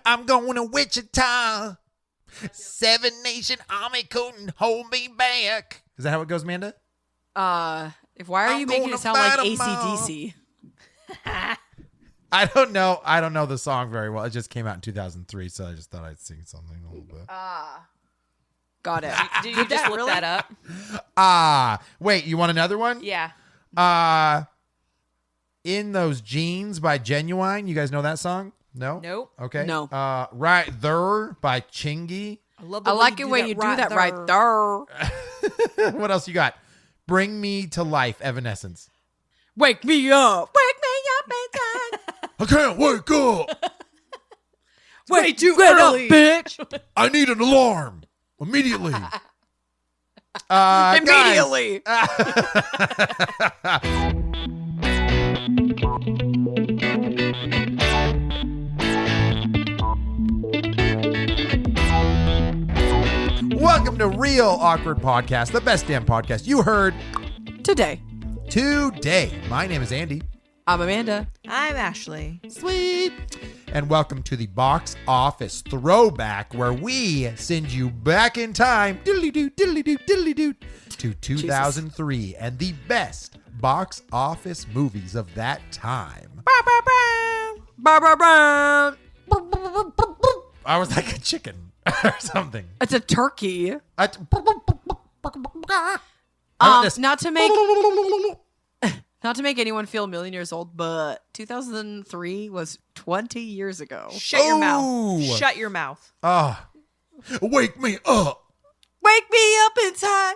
I'm going to Wichita. Seven Nation Army couldn't hold me back. Is that how it goes, Amanda? Why are you making it sound like AC/DC? I don't know. I don't know the song very well. It just came out in 2003, so I just thought I'd sing something a little bit. Got it. Did you just look that up? Wait, you want another one? Yeah. In Those Jeans by Genuine. You guys know that song? No? Nope. Okay. No. Right There by Chingy. I like it when you do that right there. What else you got? Bring Me to Life, Evanescence. Wake me up. Wake me up inside. I can't wake up. Way too early, bitch. I need an alarm immediately. Immediately. Welcome to Real Awkward Podcast, the best damn podcast you heard Today. My name is Andy. I'm Amanda. I'm Ashley. Sweet. And welcome to the Box Office Throwback, where we send you back in time, diddly-doo, to 2003 and the best box office movies of that time. I was like a chicken or something. It's a turkey. Not to make anyone feel a million years old, but 2003 was 20 years ago. Shut your mouth. Shut your mouth. Wake me up. Wake me up inside.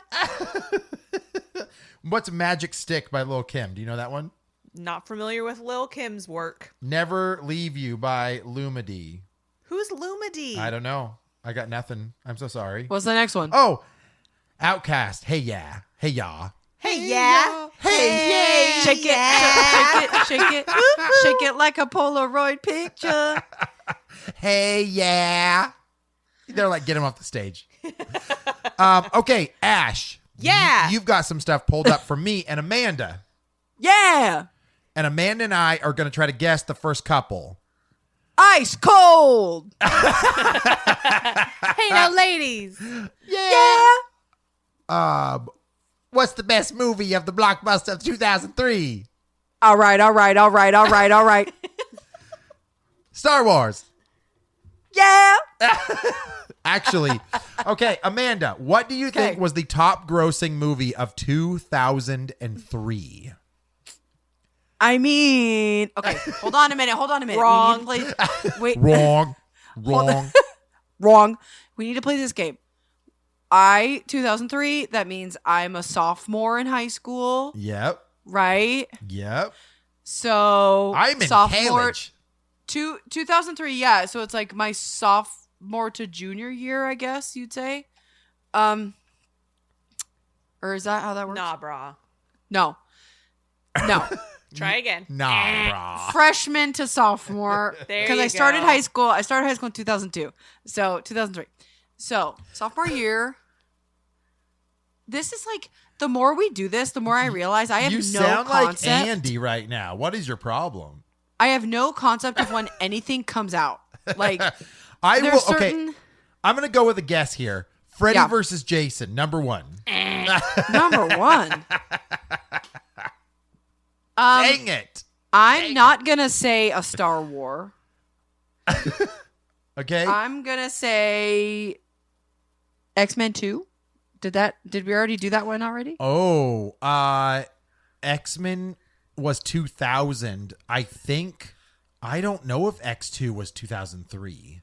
What's Magic Stick by Lil' Kim? Do you know that one? Not familiar with Lil' Kim's work. Never Leave You by Lumidee. Who's Lumidee? I don't know. I got nothing. I'm so sorry. What's the next one? Oh, Outcast. Hey, yeah. Hey, ya. Hey, yeah. Hey, yeah. Shake it, shake it, shake it like a Polaroid picture. Hey, yeah. They're like, get him off the stage. Okay, Ash. Yeah. You've got some stuff pulled up for me and Amanda. Yeah. And Amanda and I are going to try to guess the first couple. Ice cold. Hey, now, ladies. Yeah. What's the best movie of the blockbuster of 2003? All right. Star Wars. Yeah. Actually, okay, Amanda, what do you think was the top grossing movie of 2003? I mean, okay, hold on a minute. Wrong. We need to play, Wrong. Wrong. We need to play this game. 2003, that means I'm a sophomore in high school. Yep. Right? Yep. So I'm in sophomore college. 2003, yeah. So it's like my sophomore to junior year, I guess you'd say. Or is that how that works? Nah, brah. No. Try again. Nah, brah. Freshman to sophomore. There Because you I started go. high school. I started high school in 2002. So 2003. So sophomore year. This is like, the more we do this, the more I realize I have You no sound concept. like Andy right now. What is your problem? I have no concept of when anything comes out. Like, I will. there's Okay, certain I'm gonna go with a guess here. Freddy versus Jason, number one. number one. Dang it. I'm not gonna say a Star War. Okay. I'm gonna say X-Men 2. Did we already do that one already? Oh, X-Men was 2000. I think. I don't know if X2 was 2003.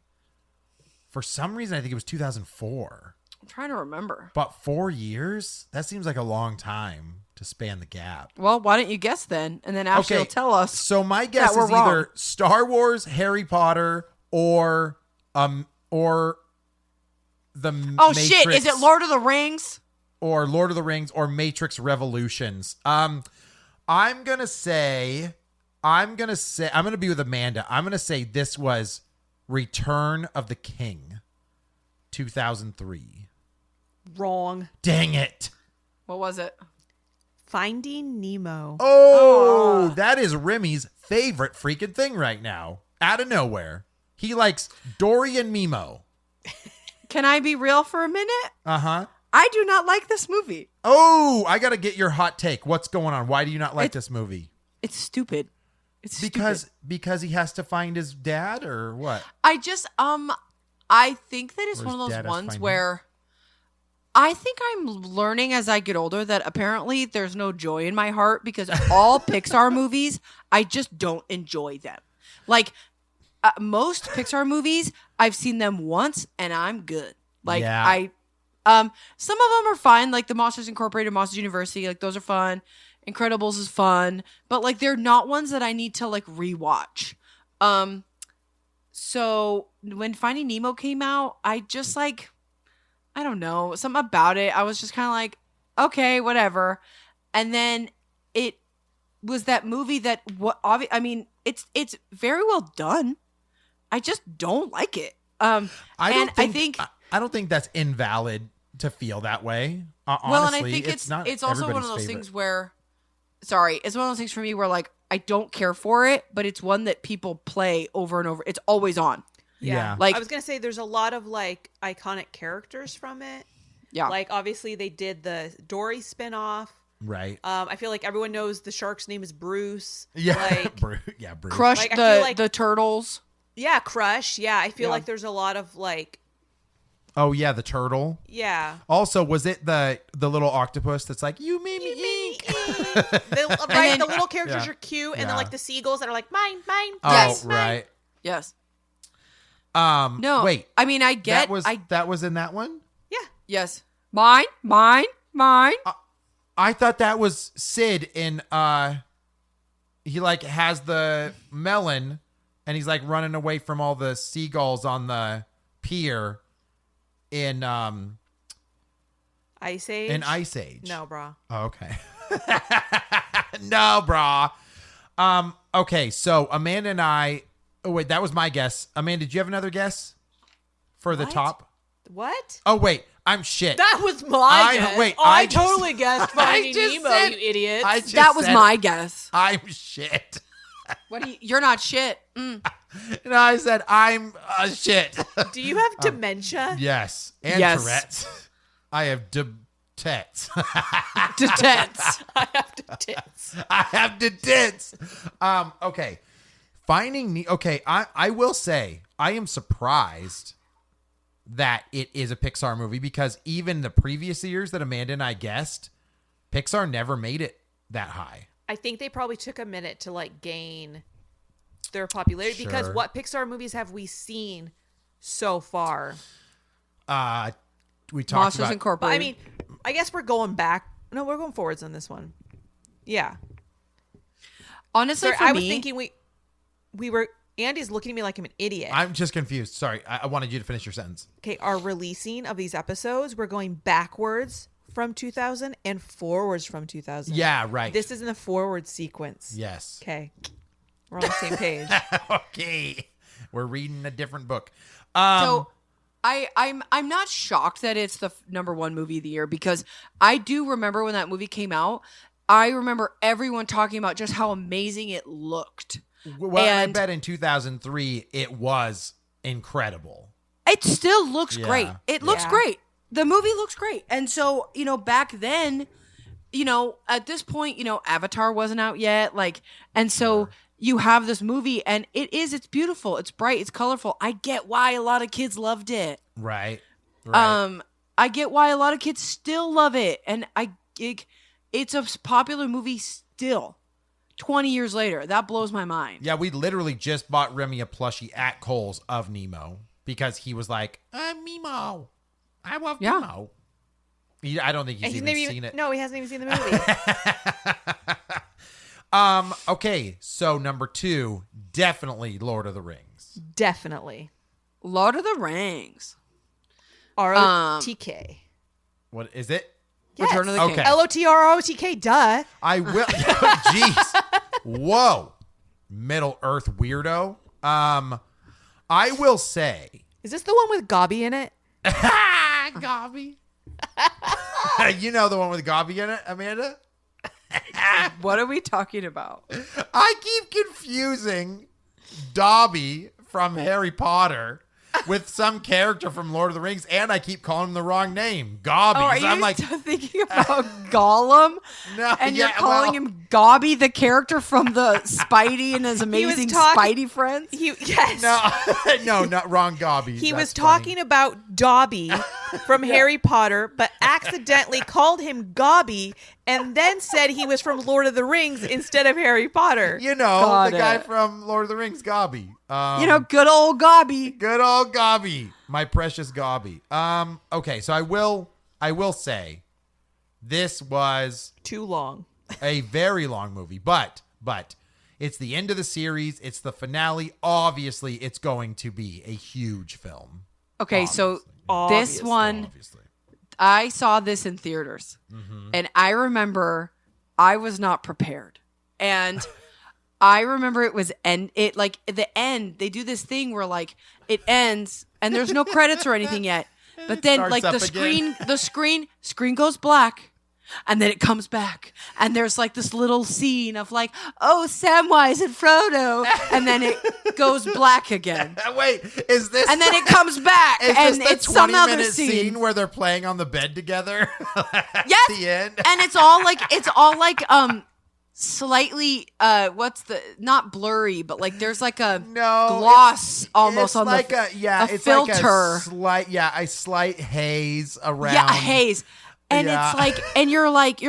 For some reason, I think it was 2004. I'm trying to remember. But 4 years? That seems like a long time to span the gap. Well, why don't you guess then? And then Ashley will tell us. So my guess we're is either wrong. Star Wars, Harry Potter, or the Oh Matrix, shit! Is it Lord of the Rings? or Lord of the Rings or Matrix Revolutions? I'm gonna be with Amanda. I'm gonna say this was Return of the King, 2003. Wrong. Dang it! What was it? Finding Nemo. Oh, that is Remy's favorite freaking thing right now. Out of nowhere. He likes Dory and Mimo. Can I be real for a minute? Uh-huh. I do not like this movie. Oh, I got to get your hot take. What's going on? Why do you not like this movie? It's stupid. It's Because stupid. he has to find his dad or what? I just I think that it's Or one his of dad those has to ones find him? where I think I'm learning as I get older that apparently there's no joy in my heart because all Pixar movies, I just don't enjoy them. Like most Pixar movies, I've seen them once and I'm good. Like Yeah. some of them are fine, like the Monsters Incorporated, Monsters University, like those are fun. Incredibles is fun, but like they're not ones that I need to like rewatch. So when Finding Nemo came out, I just like, I don't know, something about it. I was just kind of like, okay, whatever. And then it was that movie that I mean, it's very well done. I just don't like it. I don't think that's invalid to feel that way. Honestly, well, and I think it's not. it's also one of everybody's those favorite. things where, sorry, it's one of those things for me where like I don't care for it, but it's one that people play over and over. It's always on. Yeah. Like I was gonna say, there's a lot of like iconic characters from it. Yeah. Like obviously they did the Dory spinoff. Right. I feel like everyone knows the shark's name is Bruce. Yeah. Like, Bruce. Crush Like, I feel like- the turtles. yeah, Crush. Yeah, I feel Yeah. like there's a lot of like, Oh yeah, the turtle. yeah. Also, was it the little octopus that's like, you made me ink? Right, the little characters Yeah. are cute, and Yeah. then like the seagulls that are like mine. Oh, Yes. right. Yes. No. No. Wait. I mean, I get. That was in that one? Yeah. Yes. Mine. I thought that was Sid in he like has the melon and he's like running away from all the seagulls on the pier in Ice Age. Ice Age. No, brah. Oh, okay. No, brah. Okay, so Amanda and I. Oh wait, that was my guess. Amanda, did you have another guess for the What? top? What? Oh wait, I'm shit. That was my guess. Wait, I just- totally guessed Finding just Nemo, said- you idiot. I just That was said my guess. I'm shit. What? You're not shit. Mm. No, I said I'm shit. Do you have dementia? Yes, and Yes. Tourette's. I have tets. Detents. I have to tits. I have the tits. Okay. I will say I am surprised that it is a Pixar movie because even the previous years that Amanda and I guessed, Pixar never made it that high. I think they probably took a minute to like gain their popularity because Sure. what Pixar movies have we seen so far? We talked Monsters about But Incorporated. I mean, I guess we're going back. No, we're going forwards on this one. Yeah. honestly, Sorry, for I was me, thinking we were. Andy's looking at me like I'm an idiot. I'm just confused. Sorry, I wanted you to finish your sentence. Okay, our releasing of these episodes, we're going backwards from 2000 and forwards from 2000. Yeah, right. This is in the forward sequence. Yes. Okay. We're on the same page. Okay. We're reading a different book. So I'm not shocked that it's the number one movie of the year because I do remember when that movie came out. I remember everyone talking about just how amazing it looked. Well, I and- bet in 2003 it was incredible. It still looks Yeah. great. It looks Yeah. great. The movie looks great. And so, back then, at this point, Avatar wasn't out yet. And so you have this movie and it's beautiful. It's bright. It's colorful. I get why a lot of kids loved it. Right. I get why a lot of kids still love it. And it's a popular movie still 20 years later. That blows my mind. Yeah, we literally just bought Remy a plushie at Kohl's of Nemo because he was like, I'm Nemo. I love Yeah. Nemo. I don't think he's even seen it. No, he hasn't even seen the movie. Okay, so number 2, definitely Lord of the Rings. Definitely. Lord of the Rings. ROTK. What is it? Yes. Return of the King. Okay. LOTROTK, duh. I will. Jeez. Whoa. Middle Earth weirdo. I will say. Is this the one with Gobby in it? Gobby. You know the one with Gobby in it, Amanda? What are we talking about? I keep confusing Dobby from Harry Potter with some character from Lord of the Rings, and I keep calling him the wrong name, Gobby. Oh, are So you I'm like, thinking about Gollum? No, and you're yeah, calling well- him Gobby, the character from the Spidey and his amazing Spidey friends? Yes. no, not wrong, Gobby. He That's was talking funny. about Dobby from Harry Potter, but accidentally called him Gobby and then said he was from Lord of the Rings instead of Harry Potter. You know, Got the guy it. from Lord of the Rings, Gobby. Good old Gobby. Good old Gobby, my precious Gobby. Okay, so I will say this was Too long. a very long movie, but it's the end of the series. It's the finale. Obviously, it's going to be a huge film. Okay, so this Obviously. one, Obviously. I saw this in theaters, and I remember I was not prepared, and I remember it was like at the end they do this thing where like it ends and there's no credits or anything yet, but then starts like up the screen goes black. And then it comes back, and there's like this little scene of like, oh, Samwise and Frodo, and then it goes black again, Wait, is this? and then it comes back, Is and this the it's some other 20-minute scene. scene where they're playing on the bed together? At Yes, the end. and it's all like slightly not blurry, but like there's like a No, gloss almost it's on like the it's filter. like a slight haze around. Yeah, a haze. And Yeah. it's like, and you're like,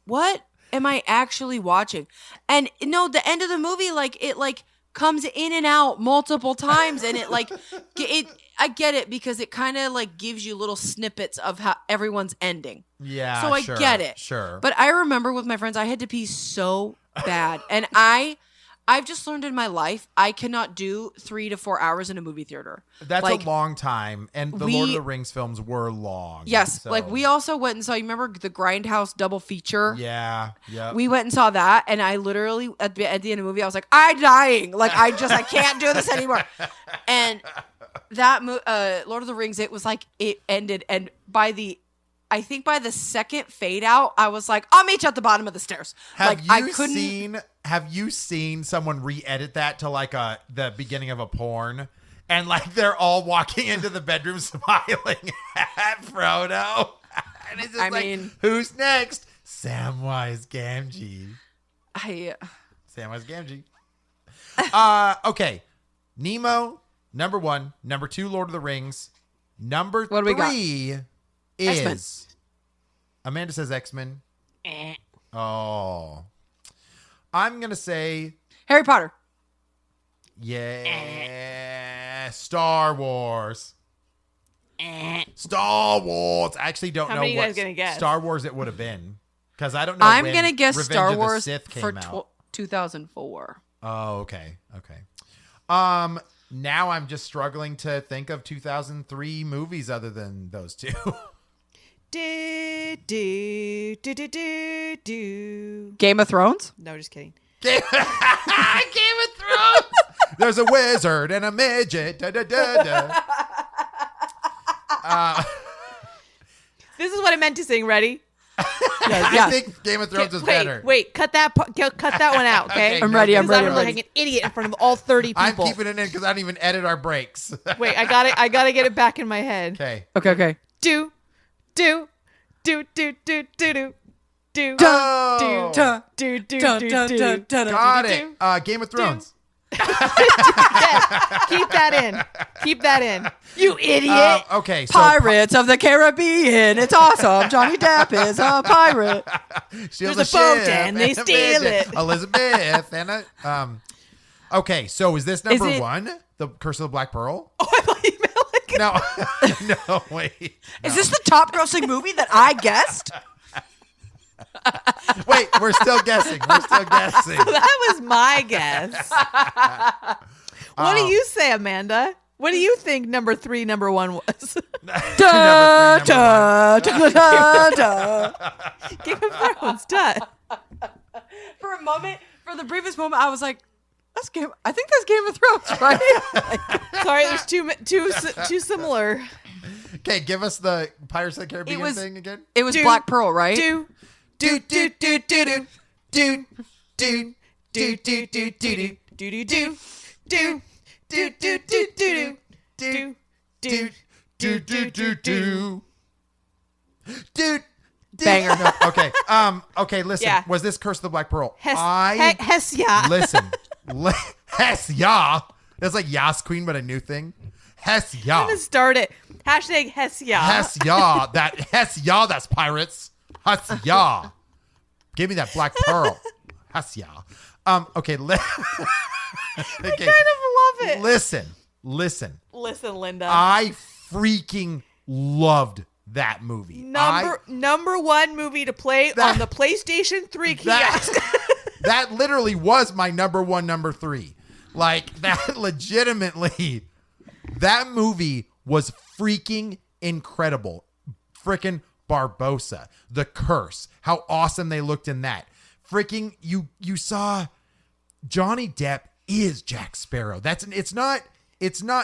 what am I actually watching? And no, the end of the movie, like it like comes in and out multiple times, and it like I get it because it kind of like gives you little snippets of how everyone's ending. Yeah, So I sure, get it. Sure. But I remember with my friends, I had to pee so bad, and I've just learned in my life I cannot do 3 to 4 hours in a movie theater. That's like, a long time, and the Lord of the Rings films were long. Yes, so- like we also went and saw. You remember the Grindhouse double feature? Yeah. We went and saw that, and I literally at the end of the movie, I was like, I'm dying. Like I can't do this anymore. And that Lord of the Rings, it was like it ended, and I think by the second fade out, I was like, I'll meet you at the bottom of the stairs. Have you seen someone re-edit that to like the beginning of a porn, and like they're all walking into the bedroom smiling at Frodo, and it's just mean, who's next? Samwise Gamgee. Samwise Gamgee. Okay, Nemo, number 1. Number 2, Lord of the Rings. Number What do we got? 3 X-Men. is Amanda says X-Men. Oh, I'm gonna say Harry Potter. yeah, Star Wars. Star Wars. I actually don't How know many you what guys gonna guess? Star Wars it would have been, because I don't know. I'm when gonna guess Revenge Star of the Wars Sith for came out. 2004. Oh, okay. Now I'm just struggling to think of 2003 movies other than those two. Game of Thrones. No, just kidding. Game of Thrones. There's a wizard and a midget. Da, da, da, da. This is what I meant to sing. Ready? I think Game of Thrones was better. Wait, cut that one out, okay? Okay, I'm ready. I'm Because ready. I'm like an idiot in front of all 30 people. I'm keeping it in because I don't even edit our breaks. Wait, I gotta get it back in my head. Okay. Okay. Do. Oh. Got Do. it. Game of Thrones. Keep that in. You idiot. Okay. So Pirates of the Caribbean. It's awesome. Johnny Depp is a pirate. steal There's the a boat ship and they a steal midget. it. Elizabeth and a Okay, so is this number it- 1? The Curse of the Black Pearl? Oh, I thought you meant like No. No, wait. Is this the top grossing movie that I guessed? Wait, we're still guessing. that was my guess. What do you say, Amanda? What do you think number 1 was? Da, da, da, da, da. Game of Thrones. Done. For a moment, for the briefest moment, I was like, I think that's Game of Thrones, right? Sorry, there's too similar. Okay, give us the Pirates of the Caribbean was- thing again. It was Do- Black Pearl, right? Do. Do do do do do do do do do do do do. Do do do do do do do do do do do do do do. Dude. Banger. No, okay. Okay. Listen. Yeah. Was this Curse of the Black Pearl? Hesya. Listen. Hess ya. That's like Yas Queen, but a new thing. Hess ya. I'm gonna start it. Hashtag Hesya. Hess ya. That Hess ya. That's pirates. Hess ya. Give me that Black Pearl. Hess ya. Okay. I kind of love it. Listen, Listen, Linda. I freaking loved that movie. Number one movie to play on the PlayStation 3 kiosk. That literally was my number 3. Like, that legitimately, that movie was freaking incredible. Freaking Barbossa, The Curse, how awesome they looked in that. Freaking, you saw Johnny Depp is Jack Sparrow.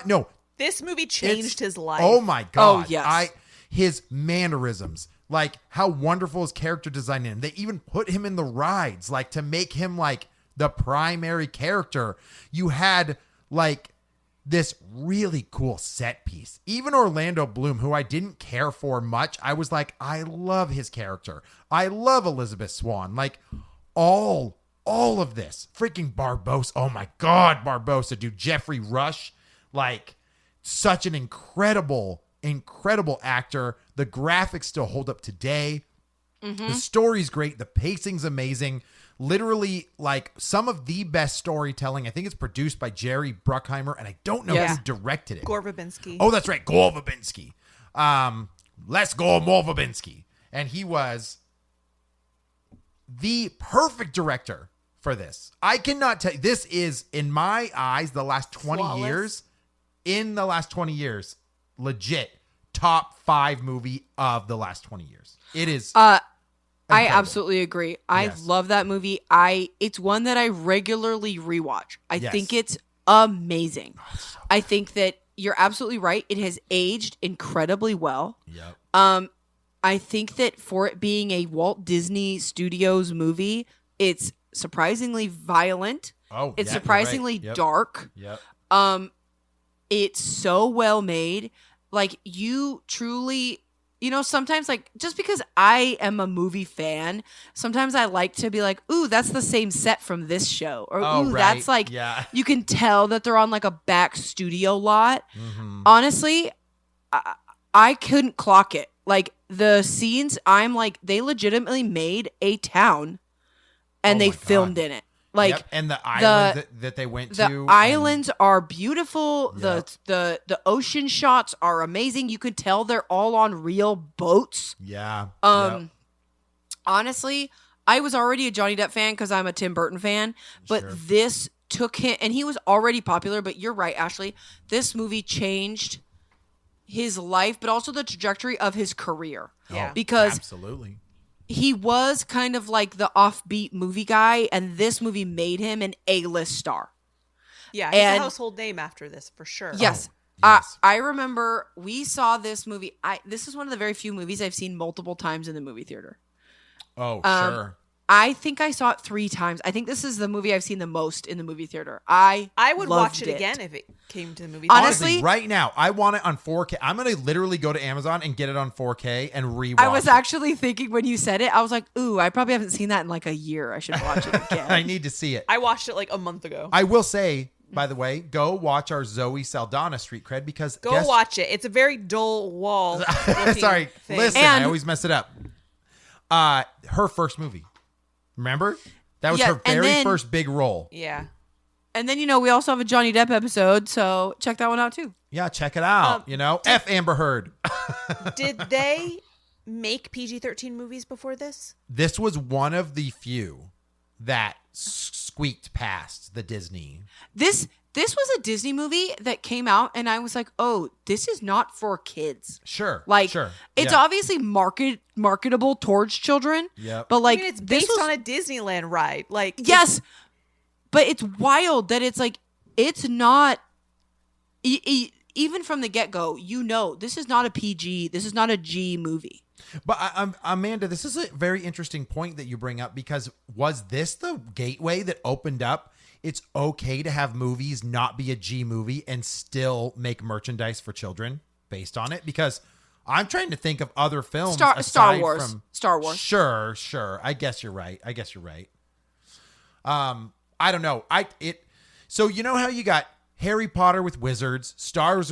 No. This movie changed his life. Oh my God. Oh, yes. His mannerisms, like how wonderful his character design in. They even put him in the rides, like to make him like the primary character. You had like this really cool set piece. Even Orlando Bloom, who I didn't care for much, I was like, I love his character. I love Elizabeth Swann. Like all of this. Freaking Barbossa. Oh my God, Barbossa, dude. Jeffrey Rush, like such an incredible actor. The graphics still hold up today. Mm-hmm. The story's great. The pacing's amazing. Literally, like some of the best storytelling. I think it's produced by Jerry Bruckheimer, and I don't know who directed it. Gore Verbinski. Oh, that's right. Gore Verbinski. Let's go more Verbinski. And he was the perfect director for this. I cannot tell you. This is, in my eyes, the last 20 years. In the last 20 years, legit top 5 movie of the last 20 years. It is. I incredible. absolutely agree. I Yes. love that movie. It's one that I regularly rewatch. I Yes. think it's amazing. I think that you're absolutely right. It has aged incredibly well. Yep. I think that for it being a Walt Disney Studios movie, it's surprisingly violent. Oh, It's yeah, you're surprisingly right. Yep. dark. Yep. It's so well made. Like, you truly, sometimes, like, just because I am a movie fan, sometimes I like to be like, ooh, that's the same set from this show. Or, Oh, ooh, right. that's like, Yeah. you can tell that they're on like a back studio lot. Mm-hmm. Honestly, I couldn't clock it. Like, the scenes, I'm like, they legitimately made a town and Oh they my God. filmed in it. Like, Yep. And the island that they went to. the islands are beautiful. Yep. The ocean shots are amazing. You could tell they're all on real boats. Yeah. Yep. Honestly, I was already a Johnny Depp fan because I'm a Tim Burton fan, but Sure. this took him, and he was already popular. But you're right, Ashley. This movie changed his life, but also the trajectory of his career. Yeah. Because Absolutely. he was kind of like the offbeat movie guy, and this movie made him an A-list star. Yeah, he's And- a household name after this, for sure. Yes. yes. I remember we saw this movie. This is one of the very few movies I've seen multiple times in the movie theater. Oh, sure. I think I saw it 3 times. I think this is the movie I've seen the most in the movie theater. I would loved watch it again if it came to the movie. Honestly- Honestly, right now, I want it on 4K. I'm going to literally go to Amazon and get it on 4K and rewatch I was it. actually thinking when you said it, I was like, ooh, I probably haven't seen that in like a year. I should watch it again. I need to see it. I watched it like a month ago. I will say, by the way, go watch our Zoe Saldana Street Cred because Go watch it. It's a very dull wall. Sorry, thing. listen, I And- always mess it up. Her first movie. Remember? That was Yeah, her and very then- first big role. Yeah. And then, we also have a Johnny Depp episode, so check that one out too. Yeah, check it out. F Amber Heard. Did they make PG-13 movies before this? This was one of the few that squeaked past the Disney. This was a Disney movie that came out, and I was like, oh, this is not for kids. Sure. Like, sure. it's Yeah. obviously marketable towards children. Yep. But like, I mean, it's this based was, on a Disneyland ride. Like, yes, but it's wild that it's like, it's not, even from the get-go, this is not a PG, this is not a G movie. But Amanda, this is a very interesting point that you bring up because was this the gateway that opened up it's okay to have movies not be a G movie and still make merchandise for children based on it, because I'm trying to think of other films. Star aside Wars. From, Star Wars. Sure. I guess you're right. I don't know. So you know how you got Harry Potter with wizards, Star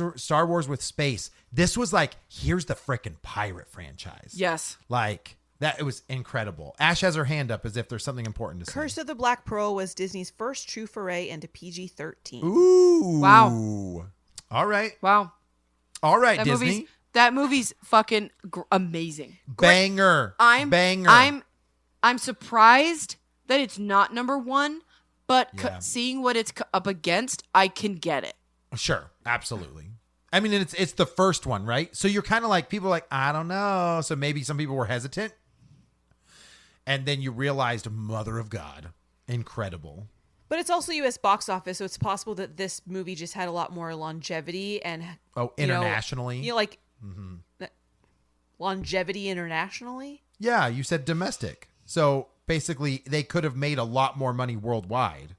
Wars with space. This was like, here's the frickin' pirate franchise. Yes. Like that, it was incredible. Ash has her hand up as if there's something important to say. Curse of the Black Pearl was Disney's first true foray into PG-13. Ooh. Wow. All right. Wow. All right, That Disney. That movie's fucking amazing. Banger. Banger. I'm surprised that it's not number one, but Yeah. seeing what it's up against, I can get it. Sure. Absolutely. I mean, it's the first one, right? So you're kind of like, people are like, I don't know. So maybe some people were hesitant. And then you realized, Mother of God, incredible. But it's also U.S. box office, so it's possible that this movie just had a lot more longevity and Internationally? Longevity internationally? Yeah, you said domestic. So basically, they could have made a lot more money worldwide.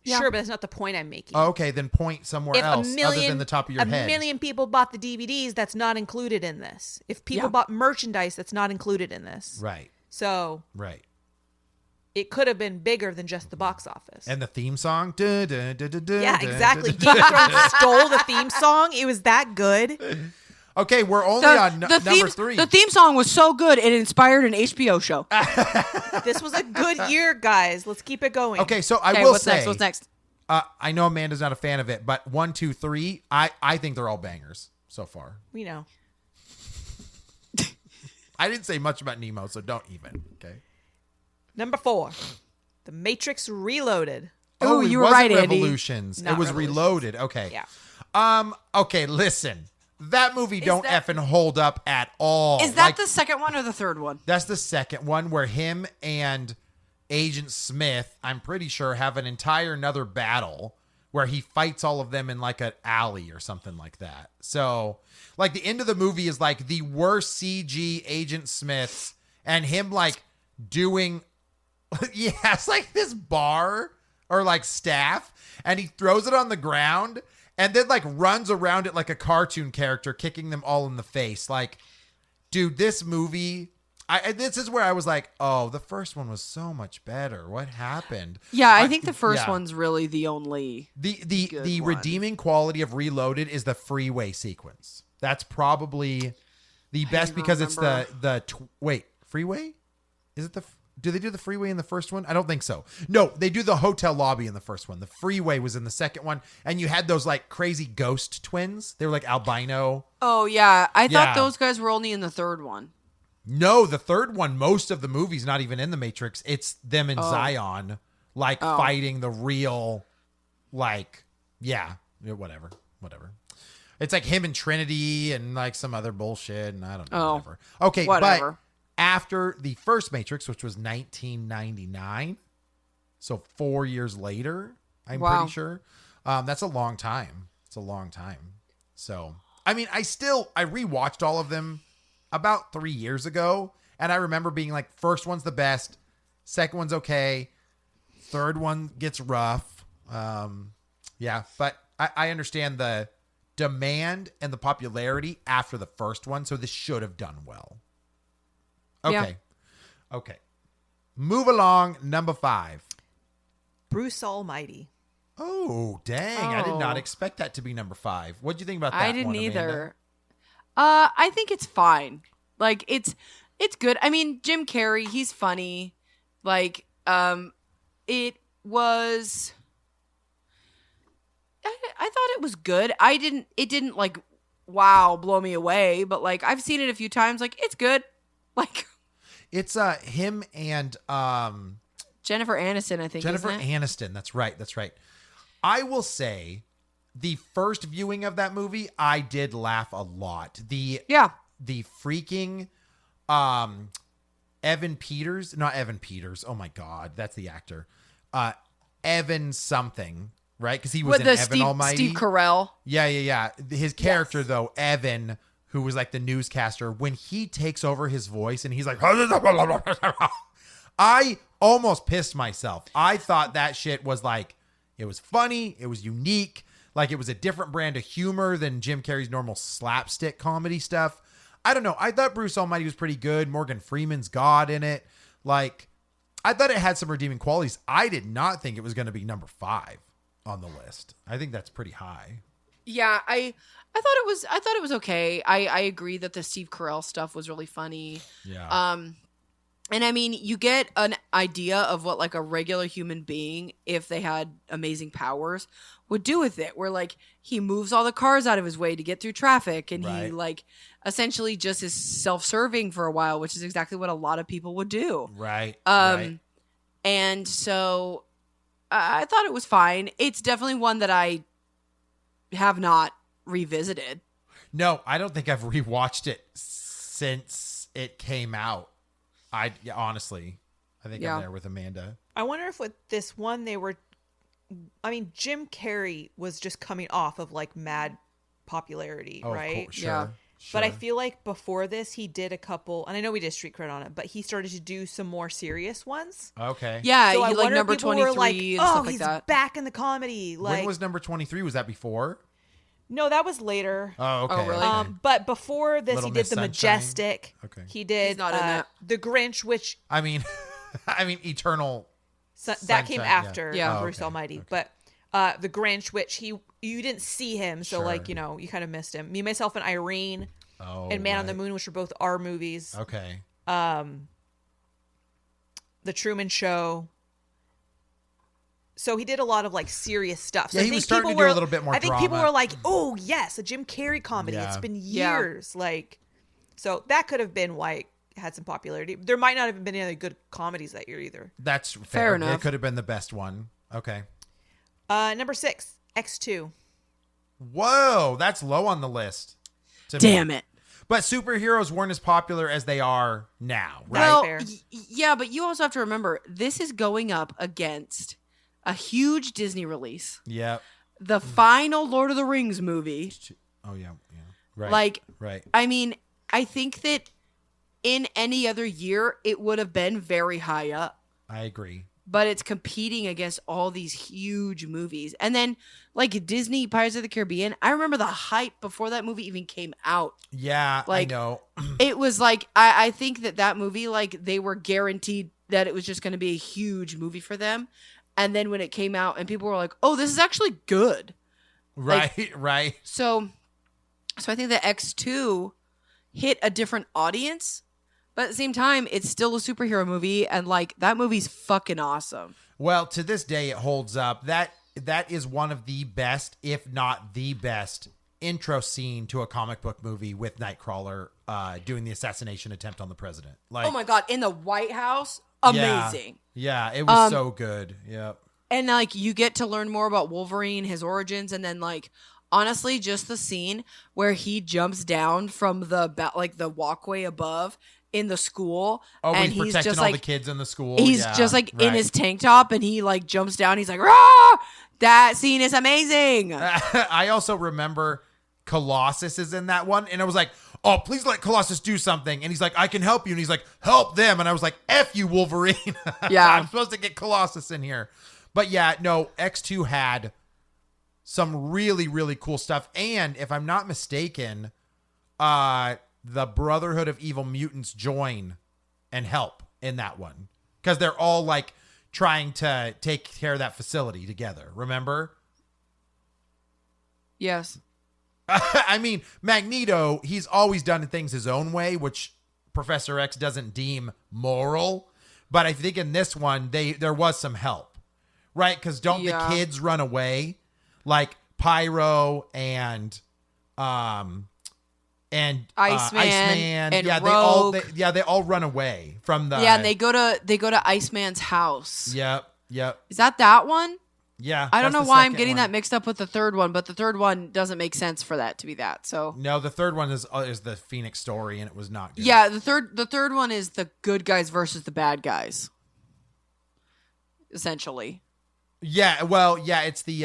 Yeah. Sure, but that's not the point I'm making. Okay, then point somewhere If else other than the top of your head. A million people bought the DVDs, that's not included in this. If people bought merchandise, that's not included in this. Right. So Right. it could have been bigger than just the box office. And the theme song? Yeah, exactly. Game of Thrones stole the theme song. It was that good. Okay, we're only on number 3. The theme song was so good, it inspired an HBO show. This was a good year, guys. Let's keep it going. Okay, so I will say. What's next? I know Amanda's not a fan of it, but 1, 2, 3, I think they're all bangers so far. We know. I didn't say much about Nemo, so don't even. Okay. Number 4, The Matrix Reloaded. Oh, it you were wasn't right, Andy. Revolutions. Not It was Revolutions. Reloaded. Okay. Yeah. Okay, listen. That movie don't effing hold up at all. Is that the second one or the third one? That's the second one, where him and Agent Smith, I'm pretty sure, have an entire another battle where he fights all of them in like an alley or something like that. So, like, the end of the movie is like the worst CG Agent Smiths and him like doing, yeah, it's like this bar or like staff, and he throws it on the ground and then like runs around it like a cartoon character, kicking them all in the face. Like, dude, this movie, this is where I was like, oh, the first one was so much better. What happened? Yeah, I think the first one's really the only. The one. redeeming quality of Reloaded is the freeway sequence. That's probably the best, because it's wait, freeway? Is it do they do the freeway in the first one? I don't think so. No, they do the hotel lobby in the first one. The freeway was in the second one, and you had those like crazy ghost twins. They were like albino. Oh yeah, I Yeah. thought those guys were only in the third one. No, the third one, most of the movie's not even in the Matrix. It's them in Zion, like fighting the real, like, whatever. It's like him and Trinity and like some other bullshit, and I don't know, whatever. Okay, whatever. but after the first Matrix, which was 1999, so 4 years later, I'm pretty sure. That's a long time. It's a long time. So, I mean, I rewatched all of them about 3 years ago, and I remember being like, first one's the best, second one's okay, third one gets rough. But I understand the demand and the popularity after the first one, so this should have done well. Okay. Yeah. Okay. Move along. Number 5. Bruce Almighty. Oh, dang. I did not expect that to be number 5. What'd you think about that? I didn't one, either. Amanda? I think it's fine. Like, it's good. I mean, Jim Carrey, he's funny. Like, it was. I thought it was good. It didn't like, wow, blow me away. But like, I've seen it a few times. Like, it's good. Like, It's him and Jennifer Aniston, I think. Jennifer isn't it? Aniston. That's right. I will say, the first viewing of that movie, I did laugh a lot. The freaking Evan Peters. Oh my God, that's the actor. Evan something, right? Because he was in Evan Almighty. Steve Carell. Yeah. His character, though, Evan, who was like the newscaster, when he takes over his voice and he's like, I almost pissed myself. I thought that shit was like, it was funny. It was unique. Like, it was a different brand of humor than Jim Carrey's normal slapstick comedy stuff. I don't know. I thought Bruce Almighty was pretty good. Morgan Freeman's God in it. Like, I thought it had some redeeming qualities. I did not think it was going to be number 5 on the list. I think that's pretty high. Yeah, I thought it was okay. I agree that the Steve Carell stuff was really funny. Yeah. And I mean, you get an idea of what like a regular human being, if they had amazing powers, would do with it. Where like he moves all the cars out of his way to get through traffic, and he like essentially just is self-serving for a while, which is exactly what a lot of people would do. Right. And so I thought it was fine. It's definitely one that I have not revisited. No, I don't think I've rewatched it since it came out. Honestly, I think I'm there with Amanda. I wonder if with this one Jim Carrey was just coming off of like mad popularity, right? Sure, yeah. Sure. But I feel like before this, he did a couple, and I know we did street cred on it, but he started to do some more serious ones. Okay. Yeah, so he like number 23 like, and stuff like that. He's back in the comedy. Like, when was number 23? Was that before? No, that was later. Oh, okay. Oh, really? Okay. But before this, Little he did Miss The Sunshine. Majestic. Okay. He did He's not in that. The Grinch, which I mean, Eternal. that came Sunshine, after Yeah. Bruce okay, Almighty. okay. But The Grinch, which you didn't see him, so Sure. like, you kind of missed him. Me, Myself, and Irene and Man on the Moon, which were both our movies. Okay. The Truman Show. So he did a lot of like serious stuff. So Yeah, I he think was starting people to do a were, little bit more I think people drama. were like, "Oh yes, a Jim Carrey comedy." Yeah. It's been Yeah. years, like. So that could have been why it had some popularity. There might not have been any other good comedies that year either. That's fair. Fair enough. It could have been the best one. Okay. Number 6, X2. Whoa, that's low on the list. Damn it. But superheroes weren't as popular as they are now, right? Well, Fair. yeah, but you also have to remember this is going up against a huge Disney release, Yep. the final Lord of the Rings movie. Oh yeah. Right. Like, right. I mean, I think that in any other year it would have been very high up, I agree. but it's competing against all these huge movies. And then like Disney Pirates of the Caribbean, I remember the hype before that movie even came out. Yeah, Like, I know. It was like, I think that movie, like they were guaranteed that it was just going to be a huge movie for them. And then when it came out and people were like, oh, this is actually good. Right, right. So I think that X2 hit a different audience, but at the same time, it's still a superhero movie. And like that movie's fucking awesome. Well, to this day, it holds up. That is one of the best, if not the best, intro scene to a comic book movie with Nightcrawler doing the assassination attempt on the president. Like, Oh my God. In the White House. yeah, Amazing. Yeah, it was so good. Yep. And like you get to learn more about Wolverine, his origins, and then like honestly, just the scene where he jumps down from the walkway above in the school, Oh, and he's protecting just all like the kids in the school. he's Yeah, just like in right. his tank top, and he like jumps down. He's like, "Rah!" That scene is amazing. I also remember Colossus is in that one, and I was like, oh, please let Colossus do something. And he's like, I can help you. And he's like, help them. And I was like, F you, Wolverine. Yeah. I'm supposed to get Colossus in here. But yeah, no, X2 had some really, really cool stuff. And if I'm not mistaken, the Brotherhood of Evil Mutants join and help in that one. Because they're all like trying to take care of that facility together. Remember? Yes. I mean, Magneto, he's always done things his own way, which Professor X doesn't deem moral. But I think in this one, there was some help, right? Because don't the kids run away? Like Pyro and Iceman Iceman. and yeah, Rogue. they all run away from the. Yeah, and they go to Iceman's house. Yep. Is that one? Yeah. I don't that's know the why I'm second getting one. that mixed up with the third one, but the third one doesn't make sense for that to be that. So No, the third one is the Phoenix story, and it was not good. yeah, the third one is the good guys versus the bad guys, essentially. Yeah, well, yeah, it's the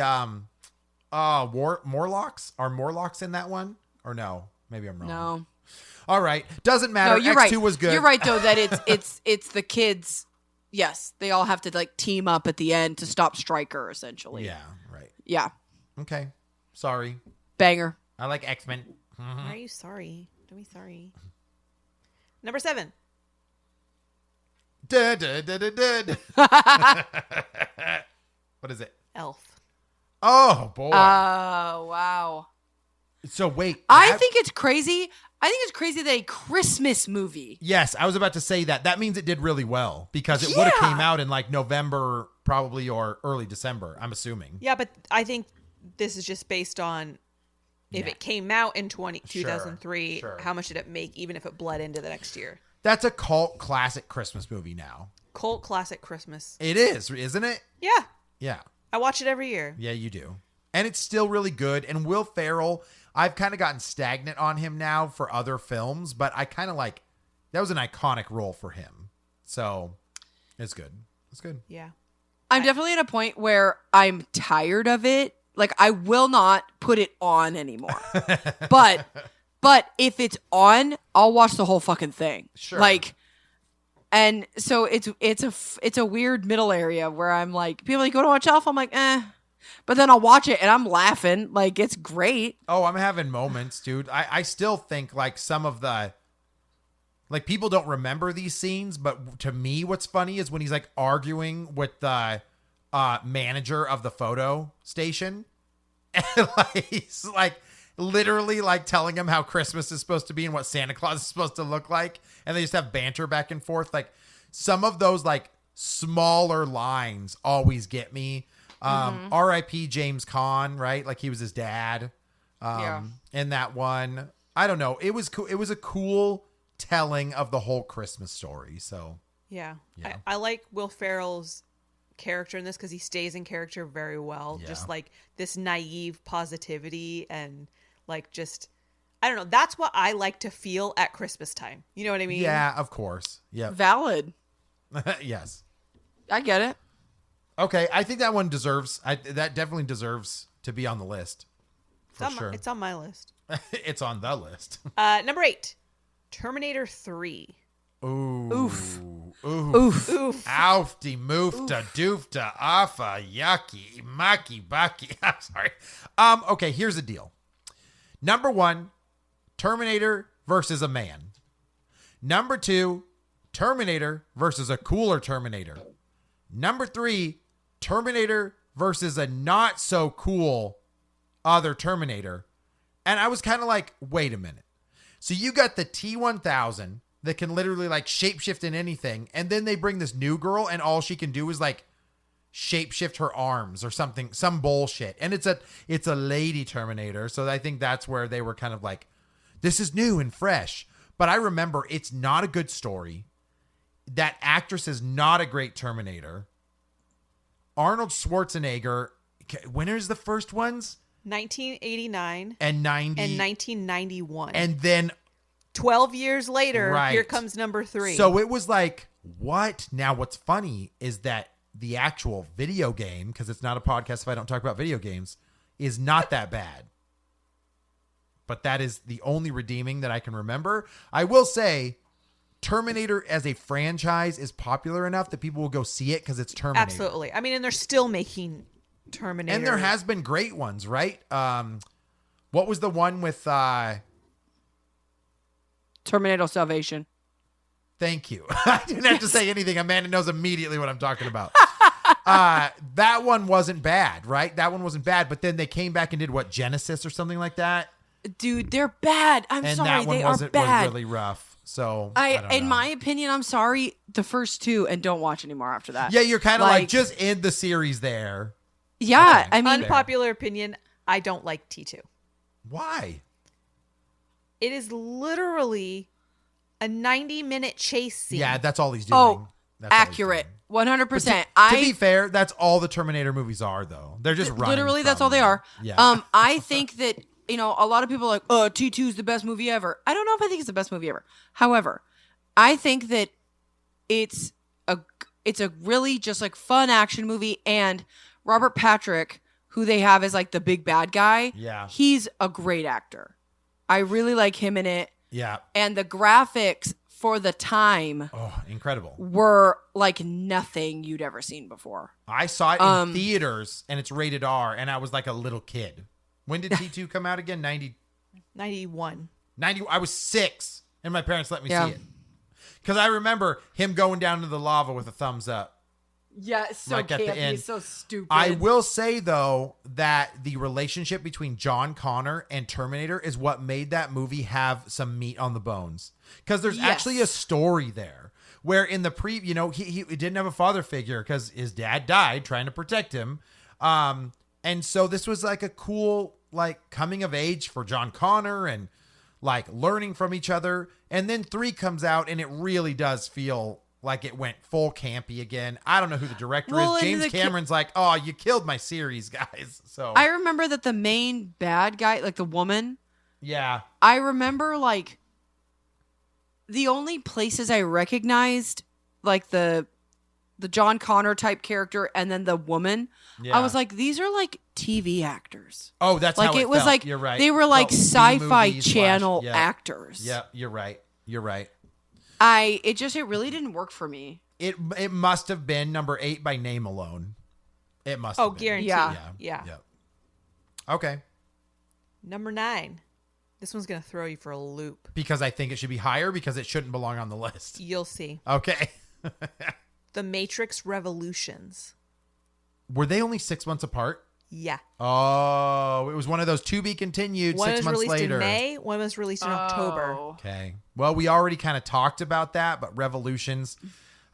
Morlocks. Are Morlocks in that one? Or no? Maybe I'm wrong. No, All right. Doesn't matter. no, you're X2 right. was good. You're right though that it's the kids Yes, they all have to like team up at the end to stop Stryker, essentially. Yeah, right. Yeah. Okay. Sorry. Banger. I like X-Men. Why are you sorry? Don't be sorry. Number 7. Dun, dun, dun, dun, dun. What is it? Elf. Oh, boy. Oh, wow. So wait. I think it's crazy. I think it's crazy that a Christmas movie. Yes, I was about to say that. That means it did really well because it would have came out in like November probably or early December, I'm assuming. Yeah, but I think this is just based on if it came out in 2003, sure. how much did it make even if it bled into the next year? That's a cult classic Christmas movie now. Cult classic Christmas. It is, isn't it? Yeah. Yeah. I watch it every year. Yeah, you do. And it's still really good. And Will Ferrell, I've kind of gotten stagnant on him now for other films, but I kind of like, that was an iconic role for him. So it's good. It's good. Yeah. I'm definitely at a point where I'm tired of it. Like, I will not put it on anymore. But if it's on, I'll watch the whole fucking thing. Sure. Like, and so it's a weird middle area where I'm like, people are like, go to watch Elf. I'm like, eh. But then I'll watch it and I'm laughing. Like, it's great. Oh, I'm having moments, dude. I still think like some of the, like, people don't remember these scenes, but to me, what's funny is when he's like arguing with the manager of the photo station, and like he's like literally like telling him how Christmas is supposed to be and what Santa Claus is supposed to look like, and they just have banter back and forth. Like, some of those like smaller lines always get me. R.I.P. James Caan, right? Like, he was his dad. In that one, I don't know. It was cool. It was a cool telling of the whole Christmas story. So Yeah. Yeah. I like Will Ferrell's character in this because he stays in character very well. Yeah. Just like this naive positivity and like just, I don't know. That's what I like to feel at Christmas time. You know what I mean? yeah, of course. Yeah. Valid. Yes. I get it. Okay. I think that one deserves, that definitely deserves to be on the list. For sure. It's on my list. It's on the list. Number 8, Terminator 3. Ooh. Oof. Ooh. Oof. Oof. Oufty, moofta, doofta, affa, yucky, mucky, bucky. I'm sorry. Okay, here's the deal. Number 1, Terminator versus a man. Number 2, Terminator versus a cooler Terminator. Number 3, Terminator versus a not so cool other Terminator. And I was kind of like, wait a minute. So you got the T-1000 that can literally like shapeshift in anything. And then they bring this new girl and all she can do is like shapeshift her arms or something, some bullshit. And it's a lady Terminator. So I think that's where they were kind of like, this is new and fresh. But I remember it's not a good story. That actress is not a great Terminator. Arnold Schwarzenegger, when is the first ones? 1989 And 90. and 1991. And then 12 years later, Right. here comes number 3. So it was like, what? Now, what's funny is that the actual video game, because it's not a podcast if I don't talk about video games, is not that bad. But that is the only redeeming that I can remember. I will say, Terminator as a franchise is popular enough that people will go see it because it's Terminator. Absolutely. I mean, and they're still making Terminator. And there has been great ones, right? What was the one with... Terminator Salvation. Thank you. I didn't have to say anything. Amanda knows immediately what I'm talking about. That one wasn't bad, right? That one wasn't bad. But then they came back and did what, Genesis or something like that? Dude, they're bad. I'm And sorry, that one they are bad. was really rough. So I don't in know. my opinion, I'm sorry, the first 2 and don't watch anymore after that. Yeah, you're kind of like Like- just end the series there. Yeah, Okay. I mean, Unpopular opinion, I don't like T2. Why? It is literally a 90-minute chase scene. Yeah, that's all he's doing. oh, That's all he's accurate. doing. 100%. To be fair, that's all the Terminator movies are, though. They're just running. Literally, that's from all they them. are. Yeah. I think that, a lot of people are like, oh, T2 is the best movie ever. I don't know if I think it's the best movie ever. However, I think that it's a really just like fun action movie, and Robert Patrick, who they have as like the big bad guy, Yeah. he's a great actor. I really like him in it. Yeah. And the graphics for the time Oh, incredible. were like nothing you'd ever seen before. I saw it in theaters, and it's rated R, and I was like a little kid. When did T2 come out again? 91. I was 6, and my parents let me Yeah. see it. Because I remember him going down to the lava with a thumbs up. Yeah, it's so Like at the campy, end. so stupid. I will say, though, that the relationship between John Connor and Terminator is what made that movie have some meat on the bones. Because there's Yes. actually a story there where in the he didn't have a father figure because his dad died trying to protect him. And so this was like a cool, like, coming of age for John Connor and like learning from each other. And then 3 comes out and it really does feel like it went full campy again. I don't know who the director Well, is. and James Cameron's like, oh, you killed my series, guys. So I remember that the main bad guy, like the woman, yeah. I remember like the only places I recognized like the John Connor type character and then the woman, Yeah. I was like, these are like TV actors. Oh, that's Like how it was felt. like You're right. they were like Felt sci-fi B-movie channel / yeah. actors. Yeah, you're right. You're right. It really didn't work for me. It must have been number 8 by name alone. It must have Oh, been. guaranteed. Yeah. Yeah. Okay. Number 9. This one's going to throw you for a loop. Because I think it should be higher because it shouldn't belong on the list. You'll see. Okay. The Matrix Revolutions. Were they only 6 months apart? Yeah. Oh, it was one of those to be continued One 6 was months released later. in May. One was released in October. Oh. Okay. Well, we already kind of talked about that, but Revolutions,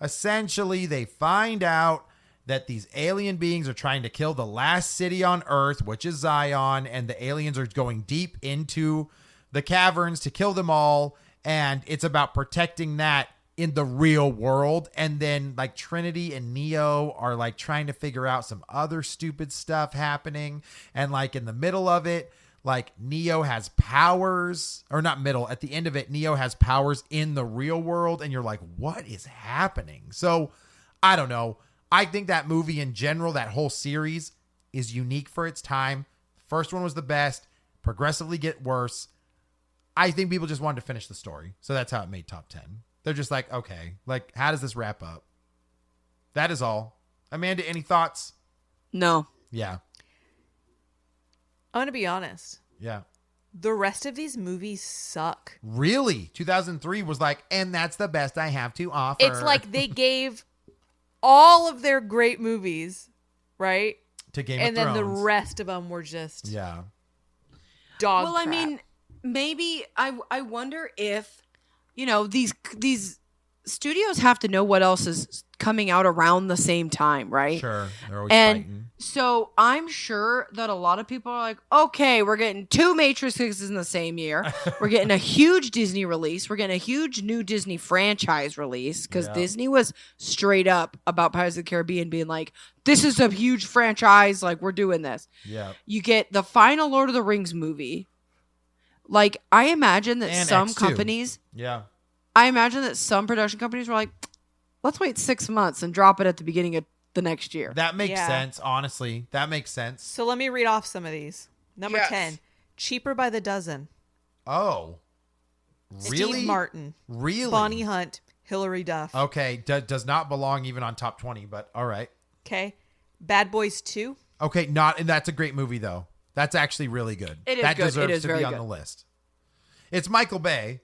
essentially, they find out that these alien beings are trying to kill the last city on Earth, which is Zion, and the aliens are going deep into the caverns to kill them all, and it's about protecting that in the real world. And then like Trinity and Neo are like trying to figure out some other stupid stuff happening, and like in the middle of it, like Neo has powers, or not middle, at the end of it, Neo has powers in the real world, and you're like, what is happening? So I don't know. I think that movie in general, that whole series, is unique for its time. First one was the best, progressively get worse. I think people just wanted to finish the story, so that's how it made top 10. They're just like, okay, like, how does this wrap up? That is all. Amanda, any thoughts? No. Yeah. I'm going to be honest. Yeah. The rest of these movies suck. Really? 2003 was like, and that's the best I have to offer. It's like they gave all of their great movies, right? to Game And of then the Thrones. rest of them were just Yeah. dog Well, I crap. mean, maybe I wonder if, you know, these studios have to know what else is coming out around the same time, right? Sure. They're always And fighting. so I'm sure that a lot of people are like, okay, we're getting 2 Matrixes in the same year. We're getting a huge Disney release. We're getting a huge new Disney franchise release because Yeah. Disney was straight up about Pirates of the Caribbean being like, this is a huge franchise. Like, we're doing this. Yeah. You get the final Lord of the Rings movie. Like, I imagine that And some X2. companies, Yeah. I imagine that some production companies were like, let's wait 6 months and drop it at the beginning of the next year. That makes Yeah. sense, honestly. That makes sense. So let me read off some of these. Number Yes. 10, Cheaper by the Dozen. Oh. Really? Steve Martin, Really? Bonnie Hunt, Hilary Duff. Okay. Does not belong even on top 20, but all right. Okay. Bad Boys 2. Okay. And that's a great movie, though. That's actually really good. It is that good. It deserves is to very be on good. the list. It's Michael Bay,